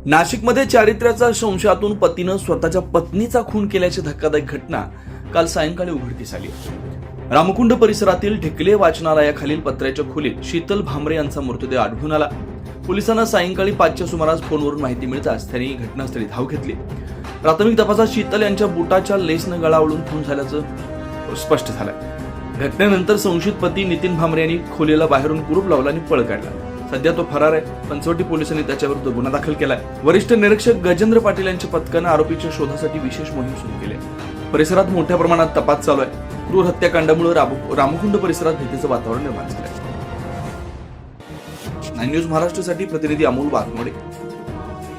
नाशिकमध्ये चारित्र्याचा संशयातून पतीनं स्वतःच्या पत्नीचा खून केल्याची धक्कादायक घटना काल सायंकाळी उघडकीस आली. रामकुंड परिसरातील ढिकले वाचनालयाखालील पत्र्याच्या खोलीत शीतल भामरे यांचा मृतदेह आढळून आला. पोलिसांना सायंकाळी 5च्या सुमारास फोनवरून माहिती मिळताच त्यांनी घटनास्थळी धाव घेतली. प्राथमिक तपासात शीतल यांच्या बुटाच्या लेसनं गळा आवळून खून झाल्याचं स्पष्ट झालं. घटनेनंतर संशयित पती नितीन भामरे यांनी खोलीला बाहेरून कुरूप लावला आणि पळ काढला. सध्या तो फरार आहे. पंचवटी पोलिसांनी त्याच्याविरुद्ध गुन्हा दाखल केलाय. वरिष्ठ निरीक्षक गजेंद्र पाटील यांच्या पथकानं आरोपीच्या शोधासाठी विशेष मोहीम सुरू केली आहे. परिसरात मोठ्या प्रमाणात तपास चालू आहे. क्रूर हत्याकांडामुळे रामकुंड परिसरात भीतीचं वातावरण निर्माण झालंय. 9 न्यूज महाराष्ट्रासाठी प्रतिनिधी अमोल वाघमोडे.